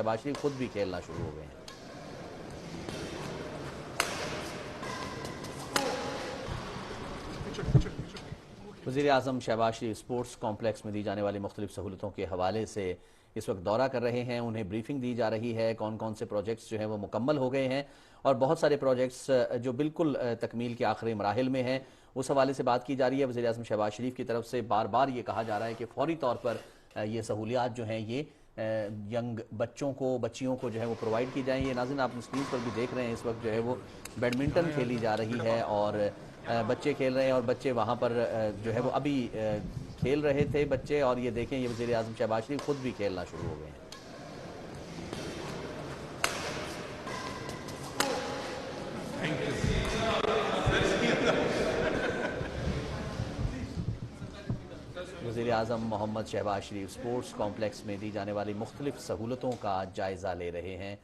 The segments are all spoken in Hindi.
शहबाज शरीफ खुद भी खेलना शुरू हो गए हैं। वज़ीर आज़म शहबाज शरीफ स्पोर्ट्स कॉम्प्लेक्स में दी जाने वाली मुख्तलिफ सहूलतों के हवाले से इस वक्त दौरा कर रहे हैं। उन्हें ब्रीफिंग दी जा रही है, कौन कौन से प्रोजेक्ट्स जो हैं वो मुकम्मल हो गए हैं और बहुत सारे प्रोजेक्ट्स जो बिल्कुल तकमील के आखिरी मराहिल में हैं, उस हवाले से बात की जा रही है। वज़ीर आज़म शहबाज शरीफ की तरफ से बार बार ये कहा जा रहा है कि फौरी तौर पर ये सहूलियात जो हैं ये यंग बच्चों को, बच्चियों को जो है वो प्रोवाइड की जाएँ। ये नाज़रीन आप स्क्रीन पर भी देख रहे हैं, इस वक्त जो है वो बैडमिंटन खेली जा रही है और बच्चे खेल रहे हैं और बच्चे वहाँ पर जो है वो अभी खेल रहे थे बच्चे, और ये देखें ये वज़ीर आज़म शहबाज शरीफ खुद भी खेलना शुरू हो गए हैं। वज़ीर आज़म मोहम्मद शहबाज शरीफ स्पोर्ट्स कॉम्प्लेक्स में दी जाने वाली मुख्तलिफ सहूलतों का जायज़ा ले रहे हैं।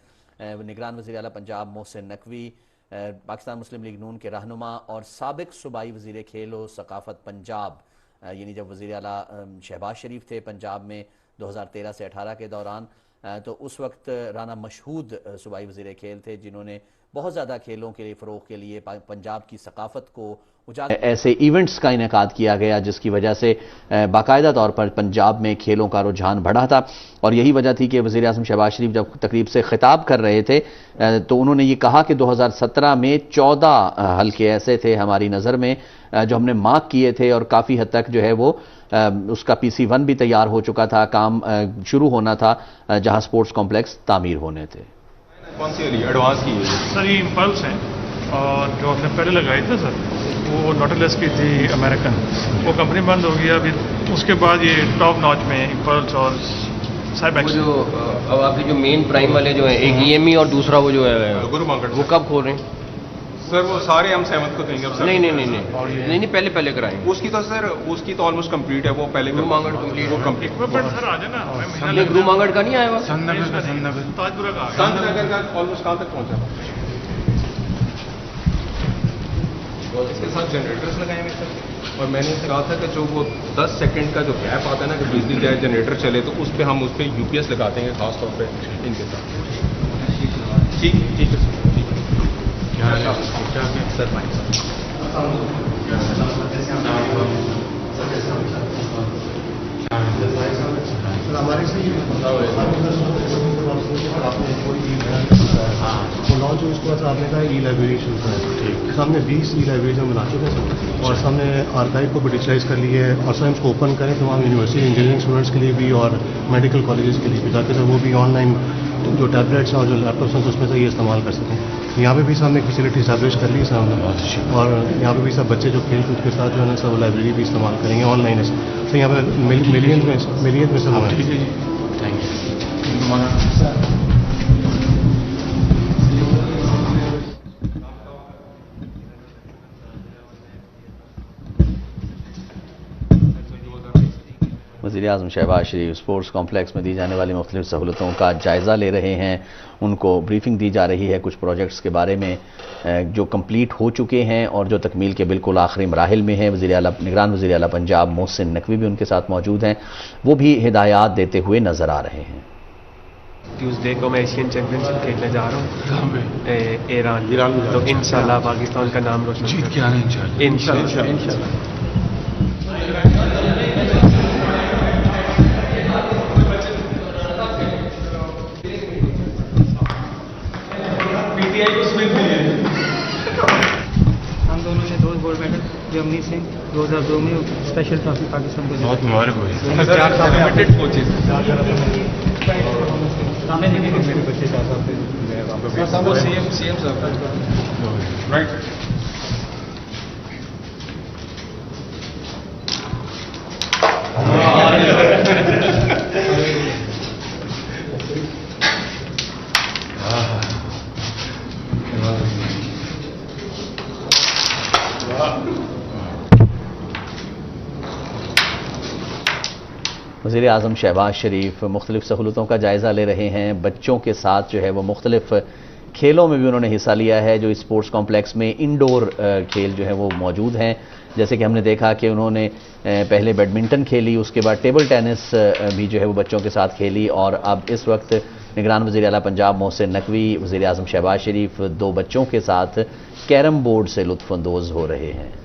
निगरान वज़ीर आला पंजाब मोहसिन नकवी, पाकिस्तान मुस्लिम लीग नून के रहनुमा और साबिक सूबाई वज़ीर खेल व सकाफ़त पंजाब, यानी जब वज़ीर आला शहबाज शरीफ थे पंजाब में 2013 से 18 के दौरान, तो उस वक्त राना मशहूद सूबाई वज़ीर खेल थे जिन्होंने बहुत ज़्यादा खेलों के लिए फ़रोग़ के लिए पंजाब की सकाफ़त को उजागर, ऐसे इवेंट्स का इनेकाद किया गया जिसकी वजह से बाकायदा तौर पर पंजाब में खेलों का रुझान बढ़ा था। और यही वजह थी कि वज़ीर आज़म शहबाज शरीफ जब तकरीब से खिताब कर रहे थे तो उन्होंने ये कहा कि 2017 में 14 हल्के ऐसे थे हमारी नज़र में जो हमने मार्क किए थे और काफ़ी हद तक जो है वो उसका PC1 भी तैयार हो चुका था, काम शुरू होना था, जहाँ स्पोर्ट्स कॉम्प्लेक्स तामीर होने थे। कौन सी एडवांस की है सर? ये इम्पल्स हैं और जो हमने पहले लगाई थी सर वो नॉटिलस की थी अमेरिकन, वो कंपनी बंद हो गई अभी। उसके बाद ये टॉप नॉच में इम्पल्स और साइबैक्स जो अब आपके जो मेन प्राइम वाले जो है, एक EME और दूसरा वो जो है गुरु मार्केट, वो कब खोल रहे हैं सर? वो सारे हम सहमत को देंगे अब सर। नहीं पहले कराएंगे। उसकी तो सर उसकी तो ऑलमोस्ट कंप्लीट है, वो पहले गुरु मांगड़ कंप्लीट, वो कंप्लीट। इक्विपमेंट सर आ जाना, हमें महीना नहीं गुरु मांगड़ का नहीं आया हुआ, ताजपुरा का संत नगर का ऑलमोस्ट कहाँ तक पहुँचा? इसके साथ जनरेटर्स लगाएंगे सर। और मैंने कहा था कि जो वो 10 सेकंड का जो गैप आता है ना कि बिजली जाए जनरेटर चले, तो उस पर हम उस पर UPS लगाते हैं खास तौर पे इनके साथ। ठीक है सर, सर हमारे से लॉन्च हुई, उसके बाद आपने कहा E-लाइब्रेरी शुरू करें। सामने 20 E-लाइब्रेरीज हम बना चुके हैं और सामने आर्काइव को भी डिजिटाइज कर लिए है और सर हम इसको ओपन करें तमाम यूनिवर्सिटी इंजीनियरिंग स्टूडेंट्स के लिए भी और मेडिकल कॉलेजेस के लिए भी, ताकि सर वो भी ऑनलाइन जो टैबलेट्स हैं और जो लैपटॉप्स हैं उसमें से ये इस्तेमाल कर सकें। यहाँ पे भी सामने फैसिलिटी इस्टेब्लिश कर ली सामने, और यहाँ पे भी सब बच्चे जो खेल कूद के साथ जो है ना सब लाइब्रेरी भी इस्तेमाल करेंगे ऑनलाइन है। तो यहाँ पे मिलियन में सब ठीक है जी, थैंक यू। वज़ीर आज़म शहबाज शरीफ स्पोर्ट्स कॉम्प्लेक्स में दी जाने वाली मुख्तलिफ सहूलतों का जायज़ा ले रहे हैं, उनको ब्रीफिंग दी जा रही है कुछ प्रोजेक्ट्स के बारे में जो कंप्लीट हो चुके हैं और जो तकमील के बिल्कुल आखिरी मराहिल में हैं। निगरान वज़ीर आला पंजाब मोहसिन नकवी भी उनके साथ मौजूद हैं, वो भी हिदायत देते हुए नज़र आ रहे हैं। ट्यूसडे को मैं एशियन चैंपियनशिप खेलने जा रहा हूँ ईरान, तो इंशाल्लाह पाकिस्तान का नाम रोशन जीत के आना इंशाल्लाह। हम दोनों ने 2 गोल्ड मेडल, जमनीत सिंह 2002 में स्पेशल ट्रॉफी पाकिस्तान को बहुत मुबारक हो। सामने नहीं मेरे बच्चे 4 साल से सीएम साहब राइट। वज़ीर आज़म शहबाज शरीफ मुख्तलिफ सहूलतों का जायज़ा ले रहे हैं। बच्चों के साथ जो है वो मुख्तलिफ खेलों में भी उन्होंने हिस्सा लिया है। जो स्पोर्ट्स कॉम्प्लेक्स में इंडोर खेल जो है वो मौजूद हैं, जैसे कि हमने देखा कि उन्होंने पहले बैडमिंटन खेली, उसके बाद टेबल टेनिस भी जो है वो बच्चों के साथ खेली और अब इस वक्त निगरान वज़ीर आला पंजाब मोहसिन नकवी, वज़ीर आज़म शहबाज शरीफ 2 बच्चों के साथ कैरम बोर्ड से लुत्फ़अंदोज़ हो रहे हैं।